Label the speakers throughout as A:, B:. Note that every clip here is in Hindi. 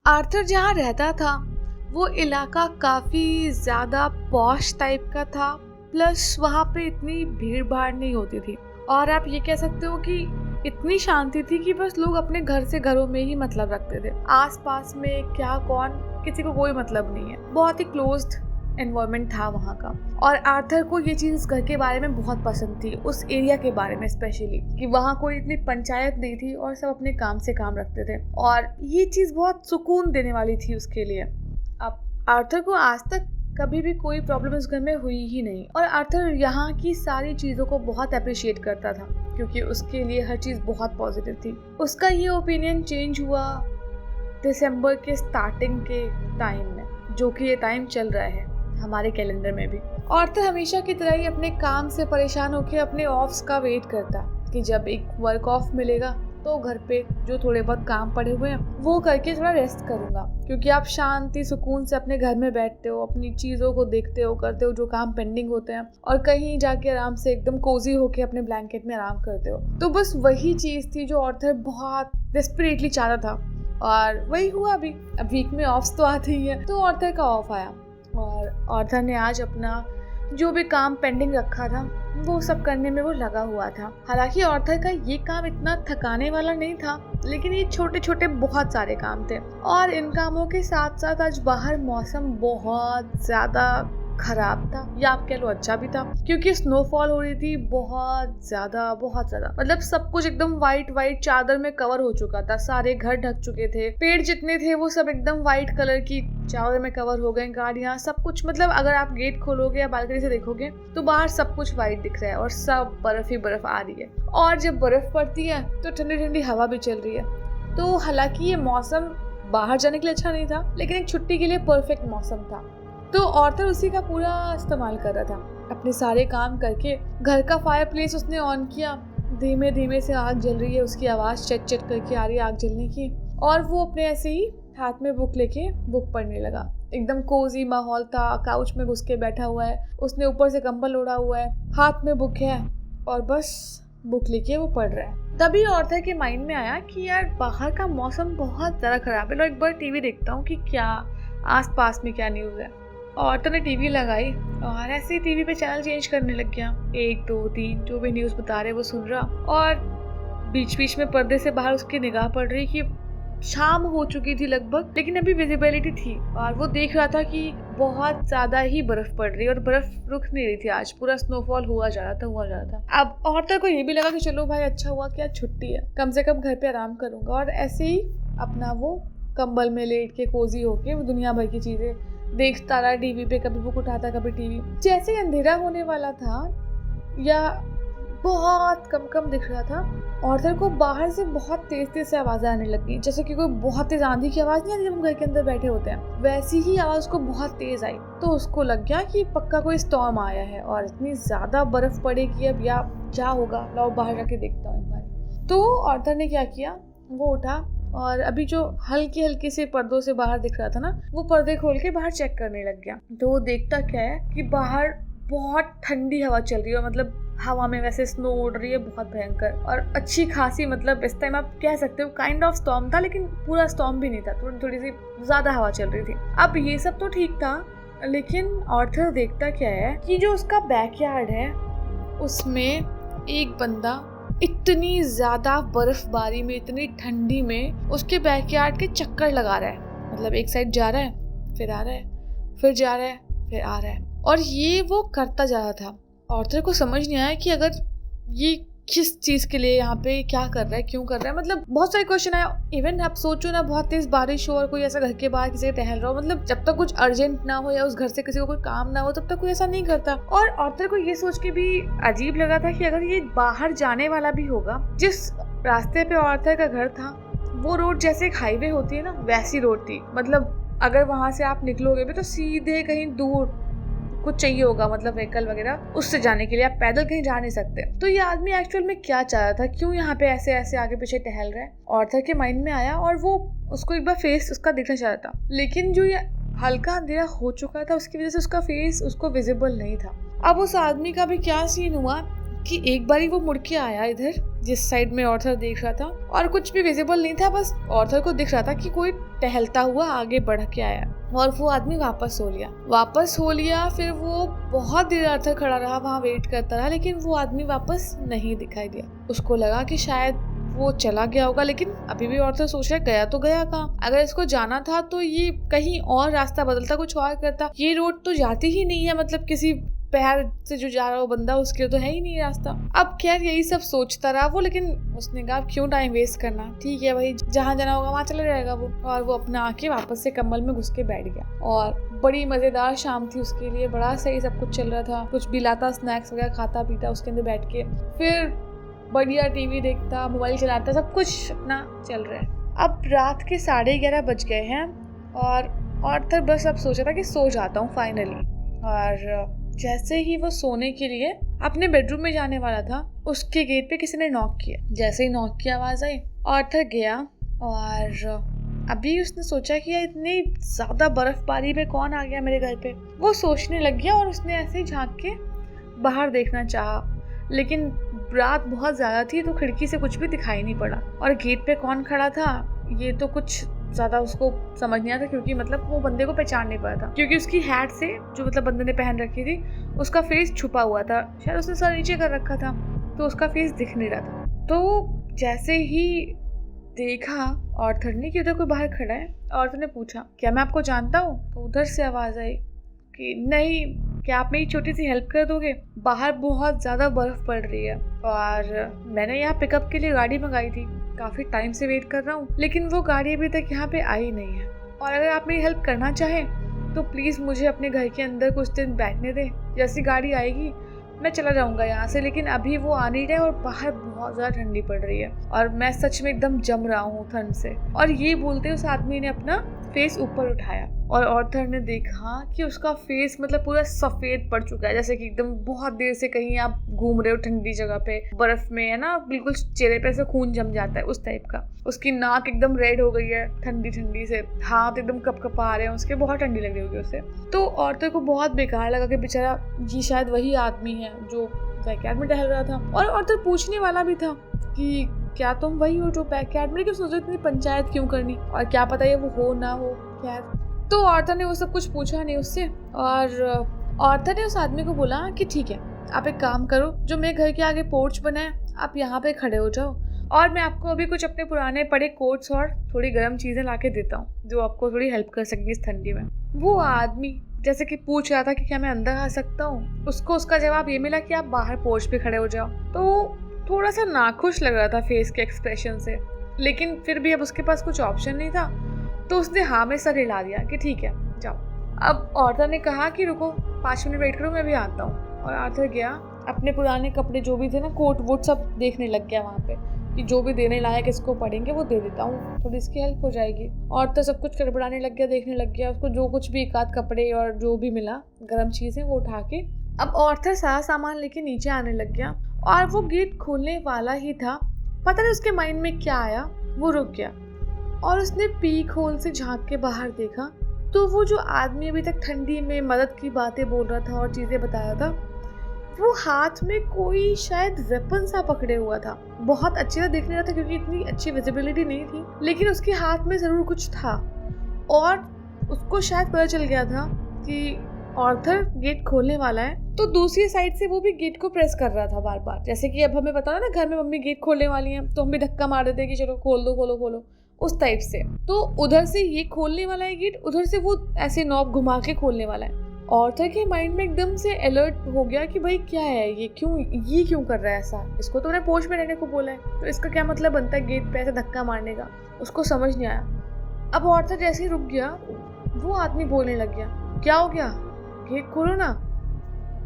A: आर्थर जहाँ रहता था वो इलाका काफ़ी ज़्यादा पॉश टाइप का था, प्लस वहाँ पे इतनी भीड़ भाड़ नहीं होती थी और आप ये कह सकते हो कि इतनी शांति थी कि बस लोग अपने घर से घरों में ही मतलब रखते थे। आस पास में क्या कौन किसी को कोई मतलब नहीं है, बहुत ही क्लोज्ड एनवायरनमेंट था वहाँ का। और आर्थर को ये चीज़ घर के बारे में बहुत पसंद थी, उस एरिया के बारे में स्पेशली, कि वहाँ कोई इतनी पंचायत नहीं थी और सब अपने काम से काम रखते थे और ये चीज़ बहुत सुकून देने वाली थी उसके लिए। अब आर्थर को आज तक कभी भी कोई प्रॉब्लम इस घर में हुई ही नहीं और आर्थर यहाँ की सारी चीज़ों को बहुत अप्रिशिएट करता था क्योंकि उसके लिए हर चीज़ बहुत पॉजिटिव थी। उसका ये ओपिनियन चेंज हुआ दिसंबर के स्टार्टिंग के टाइम में, जो कि ये टाइम चल रहा है हमारे कैलेंडर में भी। आर्थर हमेशा की तरह ही अपने काम से परेशान होकर अपने ऑफ्स का वेट करता कि जब एक वर्क ऑफ मिलेगा तो घर पे जो थोड़े बहुत काम पड़े हुए हैं वो करके थोड़ा रेस्ट करूँगा, क्योंकि आप शांति सुकून से अपने घर में बैठते हो, अपनी चीज़ों को देखते हो, करते हो जो काम पेंडिंग होते हैं और कहीं जाके आराम से एकदम कोजी होके अपने ब्लैंकेट में आराम करते हो। तो बस वही चीज़ थी जो आर्थर बहुत डेस्परेटली चाहता था और वही हुआ। अभी अब वीक में ऑफ्स तो आते ही है, तो आर्थर का ऑफ आया और आर्थर ने आज अपना जो भी काम पेंडिंग रखा था वो सब करने में वो लगा हुआ था। हालांकि आर्थर का ये काम इतना थकाने वाला नहीं था, लेकिन ये छोटे छोटे बहुत सारे काम थे और इन कामों के साथ साथ आज बाहर मौसम बहुत ज़्यादा खराब था, या आप कह लो अच्छा भी था, क्योंकि स्नोफॉल हो रही थी बहुत ज़्यादा मतलब सब कुछ एकदम वाइट चादर में कवर हो चुका था, सारे घर ढक चुके थे, पेड़ जितने थे वो सब एकदम वाइट कलर की चादर में कवर हो गए, गाड़ियाँ सब कुछ, मतलब अगर आप गेट खोलोगे या बालकनी से देखोगे तो बाहर सब कुछ वाइट दिख रहा है और सब बर्फ ही बर्फ आ रही है और जब बर्फ पड़ती है तो ठंडी ठंडी हवा भी चल रही है। तो हालांकि ये मौसम बाहर जाने के लिए अच्छा नहीं था, लेकिन एक छुट्टी के लिए परफेक्ट मौसम था। तो आर्थर उसी का पूरा इस्तेमाल कर रहा था। अपने सारे काम करके घर का फायरप्लेस उसने ऑन किया, धीमे धीमे से आग जल रही है, उसकी आवाज़ चट चट करके आ रही है आग जलने की, और वो अपने ऐसे ही हाथ में बुक लेके बुक पढ़ने लगा। एकदम कोजी माहौल था, काउच में घुस के बैठा हुआ है, उसने ऊपर से कंबल ओढ़ा हुआ है, हाथ में बुक है और बस बुक लेके वो पढ़ रहा है। तभी आर्थर के माइंड में आया कि यार बाहर का मौसम बहुत ज़्यादा ख़राब है, लो एक बार टीवी देखता हूँ कि क्या आस पास में क्या न्यूज़ है। आर्थर ने टीवी लगाई और ऐसे ही टीवी पे चैनल चेंज करने लग गया, 1 2 3 जो भी न्यूज़ बता रहे वो सुन रहा और बीच बीच में पर्दे से बाहर उसकी निगाह पड़ रही कि शाम हो चुकी थी लगभग, लेकिन अभी विजिबिलिटी थी और वो देख रहा था कि बहुत ज़्यादा ही बर्फ़ पड़ रही है और बर्फ़ रुक नहीं रही थी, आज पूरा स्नोफॉल हुआ जा रहा था। अब आर्थर को ये भी लगा कि चलो भाई अच्छा हुआ कि आज छुट्टी है, कम से कम घर पे आराम करूँगा, और ऐसे ही अपना वो कंबल में लेट के कोजी होके वो दुनिया भर की चीज़ें देखता रहा टीवी पे, कभी बुक उठाता कभी टीवी। जैसे अंधेरा होने वाला था या बहुत कम दिख रहा था, आर्थर को बाहर से बहुत तेज से आवाज़ें आने लगी, जैसे कि कोई बहुत तेज आंधी की आवाज़ नहीं आती जब हम घर के अंदर बैठे होते हैं, वैसी ही आवाज़ को बहुत तेज आई। तो उसको लग गया कि पक्का कोई स्टॉर्म आया है और इतनी ज़्यादा बर्फ़ पड़ेगी अब, या क्या होगा, लाओ बाहर जाके देखता हूँ एक बार। तो आर्थर ने क्या किया, वो उठा और अभी जो हल्के से पर्दों से बाहर दिख रहा था ना, वो पर्दे खोल के बाहर चेक करने लग गया। तो वो देखता क्या है कि बाहर बहुत ठंडी हवा चल रही है, मतलब हवा में वैसे स्नो उड़ रही है बहुत भयंकर और अच्छी खासी, मतलब इस टाइम आप कह सकते हो काइंड ऑफ स्टॉर्म था, लेकिन पूरा स्टॉर्म भी नहीं था, थोड़ी सी ज़्यादा हवा चल रही थी। अब ये सब तो ठीक था, लेकिन आर्थर देखता क्या है कि जो उसका बैकयार्ड है उसमें एक बंदा इतनी ज़्यादा बर्फबारी में, इतनी ठंडी में उसके बैकयार्ड के चक्कर लगा रहा है, मतलब एक साइड जा रहा है फिर आ रहा है, फिर जा रहा है फिर आ रहा है, और ये वो करता जा रहा था। आर्थर को समझ नहीं आया कि अगर ये किस चीज़ के लिए यहाँ पे क्या कर रहा है, क्यों कर रहा है, मतलब बहुत सारे क्वेश्चन आया। इवन आप सोचो ना, बहुत तेज बारिश हो और कोई ऐसा घर के बाहर किसी के टहल रहा हो, मतलब जब तक कुछ अर्जेंट ना हो या उस घर से किसी को कोई काम ना हो तब तक कोई ऐसा नहीं करता। और आर्थर को ये सोच के भी अजीब लगा था कि अगर ये बाहर जाने वाला भी होगा, जिस रास्ते पे आर्थर का घर था वो रोड जैसे एक हाईवे होती है ना, वैसी रोड थी, मतलब अगर वहाँ से आप निकलोगे भी तो सीधे कहीं दूर कुछ चाहिए होगा, मतलब व्हीकल वगैरह, उससे जाने के लिए आप पैदल कहीं जा नहीं सकते। तो ये आदमी एक्चुअल में क्या चाह रहा था, क्यों यहाँ पे ऐसे ऐसे आगे पीछे टहल रहा है, आर्थर के माइंड में आया और वो उसको एक बार फेस उसका देखना चाह रहा था, लेकिन जो ये हल्का अंधेरा हो चुका था उसकी वजह से उसका फेस उसको विजिबल नहीं था। अब उस आदमी का भी क्या सीन हुआ कि एक बारी वो मुड़ के आया इधर जिस साइड में ऑर्थर देख रहा था, और कुछ भी विजिबल नहीं था, बस ऑर्थर को दिख रहा था कि कोई टहलता हुआ आगे बढ़ के आया, और वो आदमी वापस हो लिया। फिर वो बहुत देर आर्थर खड़ा रहा, वहाँ वेट करता रहा, लेकिन वो आदमी वापस नहीं दिखाई दिया। उसको लगा कि शायद वो चला गया होगा, लेकिन अभी भी ऑर्थर सोच रहा गया तो गया कहाँ। अगर इसको जाना था तो ये कहीं और रास्ता बदलता, कुछ और करता। ये रोड तो जाती ही नहीं है, मतलब किसी पैर से जो जा रहा हो बंदा उसके तो है ही नहीं रास्ता। अब खैर यही सब सोचता रहा वो, लेकिन उसने कहा क्यों टाइम वेस्ट करना, ठीक है भाई, जहाँ जाना होगा वहाँ चले जाएगा वो। और वो अपना आके वापस से कंबल में घुस के बैठ गया। और बड़ी मजेदार शाम थी उसके लिए, बड़ा सही सब कुछ चल रहा था। कुछ भी लाता, स्नैक्स वगैरह खाता पीता उसके अंदर बैठ के, फिर बढ़िया टीवी देखता, मोबाइल चलाता, सब कुछ अपना चल रहा है। अब रात के 11:30 बज गए हैं और ऑर्थर बस अब सोचा था कि सो जाता हूँ फाइनली। और जैसे ही वो सोने के लिए अपने बेडरूम में जाने वाला था, उसके गेट पे किसी ने नॉक किया। जैसे ही नॉक की आवाज़ आई, ऑर्थर गया और अभी उसने सोचा कि यार इतनी ज़्यादा बर्फबारी में कौन आ गया मेरे घर पे। वो सोचने लग गया और उसने ऐसे ही झांक के बाहर देखना चाहा, लेकिन रात बहुत ज़्यादा थी तो खिड़की से कुछ भी दिखाई नहीं पड़ा। और गेट पे कौन खड़ा था ये तो कुछ ज़्यादा उसको समझ नहीं आता, क्योंकि मतलब वो बंदे को पहचान नहीं पाया था, क्योंकि उसकी हैट से जो मतलब बंदे ने पहन रखी थी उसका फेस छुपा हुआ था। शायद उसने सर नीचे कर रखा था तो उसका फेस दिख नहीं रहा था। तो जैसे ही देखा ऑर्थर ने कि उधर कोई बाहर खड़ा है, ऑर्थर ने पूछा क्या मैं आपको जानता हूँ। तो उधर से आवाज़ आई कि नहीं, क्या आप मेरी छोटी सी हेल्प कर दोगे, बाहर बहुत ज़्यादा बर्फ़ पड़ रही है और मैंने यहाँ पिकअप के लिए गाड़ी मंगाई थी, काफ़ी टाइम से वेट कर रहा हूँ, लेकिन वो गाड़ी अभी तक यहाँ पे आई नहीं है। और अगर आप मेरी हेल्प करना चाहें तो प्लीज़ मुझे अपने घर के अंदर कुछ दिन बैठने दें, जैसी गाड़ी आएगी मैं चला जाऊँगा यहाँ से, लेकिन अभी वो आ नहीं रहे और बाहर बहुत ज़्यादा ठंडी पड़ रही है और मैं सच में एकदम जम रहा हूँ ठंड से। और ये बोलते उस आदमी ने अपना फेस ऊपर उठाया और ऑर्थर ने देखा कि उसका फेस मतलब पूरा सफ़ेद पड़ चुका है, जैसे कि एकदम बहुत देर से कहीं आप घूम रहे हो ठंडी जगह पे, बर्फ में है ना, बिल्कुल चेहरे पे ऐसे खून जम जाता है उस टाइप का। उसकी नाक एकदम रेड हो गई है ठंडी ठंडी से, हाथ एकदम कपकपा रहे हैं उसके, बहुत ठंडी लग रही होगी उसे। तो ऑर्थर को बहुत बेकार लगा कि बेचारा ये शायद वही आदमी है जो बैकयार्ड में टहल रहा था। और ऑर्थर पूछने वाला भी था कि क्या तुम वही हो जो बैकयार्ड में, लेकिन सोचो इतनी पंचायत क्यों करनी, और क्या पता ये वो हो ना हो। खैर तो ऑर्थर ने वो सब कुछ पूछा नहीं उससे, और ऑर्थर ने उस आदमी को बोला कि ठीक है आप एक काम करो, जो मेरे घर के आगे पोर्च बना है आप यहाँ पे खड़े हो जाओ और मैं आपको अभी कुछ अपने पुराने पड़े कोट्स और थोड़ी गर्म चीज़ें ला के देता हूँ जो आपको थोड़ी हेल्प कर सकेंगी इस ठंडी में। वो आदमी जैसे कि पूछ रहा था कि क्या मैं अंदर आ सकता हूँ, उसको उसका जवाब ये मिला कि आप बाहर पोर्च पे खड़े हो जाओ। तो थोड़ा सा नाखुश लग रहा था फेस के एक्सप्रेशन से, लेकिन फिर भी अब उसके पास कुछ ऑप्शन नहीं था तो उसने हाँ में सर हिला दिया कि ठीक है जाओ। अब ऑर्थर ने कहा कि रुको 5 मिनट वेट करो मैं भी आता हूँ। और आर्थर गया, अपने पुराने कपड़े जो भी थे ना, कोट वोट सब देखने लग गया वहाँ पे कि जो भी देने लायक इसको पड़ेंगे वो दे देता हूँ, थोड़ी इसकी हेल्प हो जाएगी। ऑर्थर सब कुछ गड़बड़ाने लग गया, देखने लग गया, उसको जो कुछ भी एक आध कपड़े और जो भी मिला गर्म चीज़ें वो उठा के अब ऑर्थर सारा सामान लेके नीचे आने लग गया और वो गेट खोलने वाला ही था, पता नहीं उसके माइंड में क्या आया, वो रुक गया और उसने पीक होल से झांक के बाहर देखा तो वो जो आदमी अभी तक ठंडी में मदद की बातें बोल रहा था और चीज़ें बता रहा था, वो हाथ में कोई शायद वेपन सा पकड़े हुआ था। बहुत अच्छे से दिख नहीं रहा था क्योंकि इतनी अच्छी विजिबिलिटी नहीं थी, लेकिन उसके हाथ में ज़रूर कुछ था और उसको शायद पता चल गया था कि ऑर्थर गेट खोलने वाला है। तो दूसरी साइड से वो भी गेट को प्रेस कर रहा था बार बार, जैसे कि अब हमें पता ना घर में मम्मी गेट खोलने वाली हैं तो हम भी धक्का मार देते हैं कि चलो खोल दो खोलो खोलो, उस टाइप से। तो उधर से ये खोलने वाला है गेट, उधर से वो ऐसे नॉब घुमा के खोलने वाला है। ऑर्थर के माइंड में एकदम से अलर्ट हो गया कि भाई क्या है ये क्यों कर रहा है ऐसा, इसको तो मैंने पोर्च में रहने को बोला है तो इसका क्या मतलब बनता है गेट पे ऐसे धक्का मारने का, उसको समझ नहीं आया। अब ऑर्थर जैसे ही रुक गया वो आदमी बोलने लग गया, क्या हो गया, गेट खोलो ना,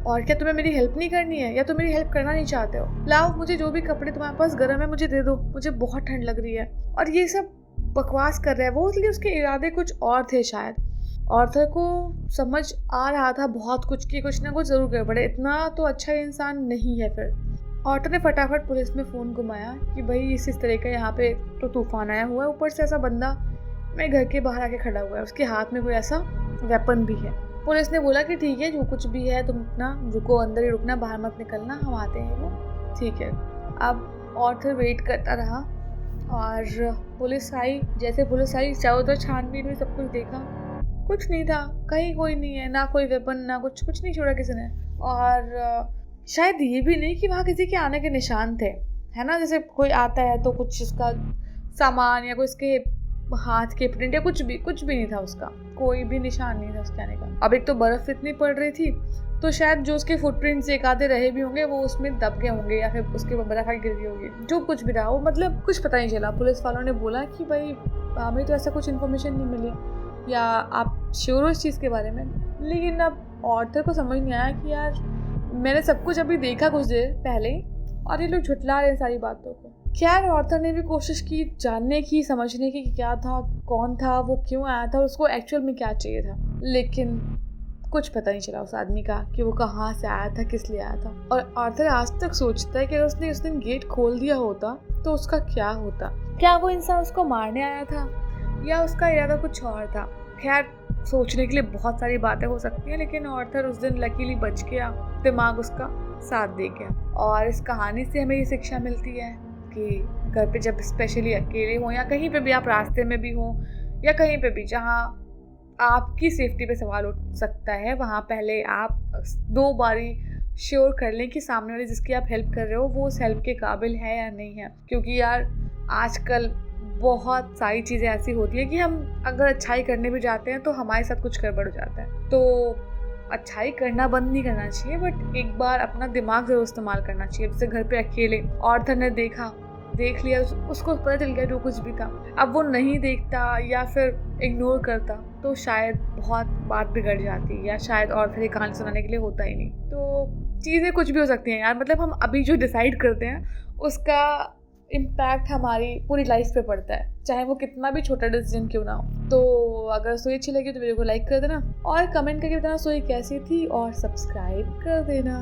A: और क्या तुम्हें मेरी हेल्प नहीं करनी है या तुम मेरी हेल्प करना नहीं चाहते हो, लाओ मुझे जो भी कपड़े तुम्हारे पास गर्म है मुझे दे दो, मुझे बहुत ठंड लग रही है। और ये सब बकवास कर रहा है वो, इसलिए उसके इरादे कुछ और थे शायद। ऑर्थर को समझ आ रहा था बहुत कुछ कि कुछ ना कुछ ज़रूर गड़बड़े, इतना तो अच्छा इंसान नहीं है। फिर ऑर्थर ने फटाफट पुलिस में फ़ोन घुमाया कि भाई इस तरह का यहाँ पे तो तूफान आया हुआ है, ऊपर से ऐसा बंदा मेरे घर के बाहर आके खड़ा हुआ है, उसके हाथ में कोई ऐसा वेपन भी है। पुलिस ने बोला कि ठीक है, जो कुछ भी है तुम अपना रुको, अंदर ही रुकना, बाहर मत निकलना, हम आते हैं। वो ठीक है। अब ऑर्थर वेट करता रहा और पुलिस आई। जैसे पुलिस आई, चारों तरफ छानबीन हुई, सब कुछ देखा, कुछ नहीं था, कहीं कोई नहीं है, ना कोई वेपन, ना कुछ नहीं छोड़ा किसी ने। और शायद ये भी नहीं कि वहाँ किसी के आने के निशान थे, है ना। जैसे कोई आता है तो कुछ उसका सामान या कोई उसके हाथ के प्रिंट या कुछ भी नहीं था, उसका कोई भी निशान नहीं था उसके आने का। अब एक तो बर्फ इतनी पड़ रही थी, तो शायद जो उसके फुटप्रिंट्स एक आधे रहे भी होंगे वो उसमें दब गए होंगे या फिर उसके बर्फ गिर गई होगी, जो कुछ भी रहा हो, मतलब कुछ पता नहीं चला। पुलिस वालों ने बोला कि भाई हमें तो ऐसा कुछ इन्फॉर्मेशन नहीं मिली, या आप श्योर हो इस चीज़ के बारे में। लेकिन अब ऑर्थर को समझ नहीं आया कि यार मैंने सब कुछ अभी देखा कुछ देर पहले और ये लोग झुठला रहे हैं सारी बातों को। खैर ऑर्थर ने भी कोशिश की जानने की, समझने की कि क्या था, कौन था, वो क्यों आया था और उसको एक्चुअल में क्या चाहिए था। लेकिन कुछ पता नहीं चला उस आदमी का कि वो कहाँ से आया था, किस लिए आया था। और आर्थर आज तक सोचता है कि अगर उसने उस दिन गेट खोल दिया होता तो उसका क्या होता। क्या वो इंसान उसको मारने आया था या उसका इरादा कुछ और था। खैर सोचने के लिए बहुत सारी बातें हो सकती हैं, लेकिन ऑर्थर उस दिन लकीली बच गया, दिमाग उसका साथ दे गया। और इस कहानी से हमें ये शिक्षा मिलती है कि घर पे जब स्पेशली अकेले हों या कहीं पे भी आप रास्ते में भी हों या कहीं पे भी जहाँ आपकी सेफ्टी पे सवाल उठ सकता है, वहाँ पहले आप 2 बारी श्योर कर लें कि सामने वाले जिसकी आप हेल्प कर रहे हो वो उस हेल्प के काबिल है या नहीं है। क्योंकि यार आजकल बहुत सारी चीज़ें ऐसी होती है कि हम अगर अच्छाई करने भी जाते हैं तो हमारे साथ कुछ गड़बड़ हो जाता है। तो अच्छाई करना बंद नहीं करना चाहिए, बट एक बार अपना दिमाग ज़रूर इस्तेमाल करना चाहिए। जैसे घर पे अकेले ऑर्थर ने देख लिया, उसको पता चल गया जो कुछ भी था। अब वो नहीं देखता या फिर इग्नोर करता तो शायद बहुत बात बिगड़ जाती, या शायद ऑर्थर ये कहानी सुनाने के लिए होता ही नहीं। तो चीज़ें कुछ भी हो सकती हैं यार, मतलब हम अभी जो डिसाइड करते हैं उसका इम्पैक्ट हमारी पूरी लाइफ पे पड़ता है, चाहे वो कितना भी छोटा डिसीजन क्यों ना हो। तो अगर स्टोरी अच्छी लगी तो वीडियो को लाइक कर देना और कमेंट करके बताना स्टोरी कैसी थी और सब्सक्राइब कर देना।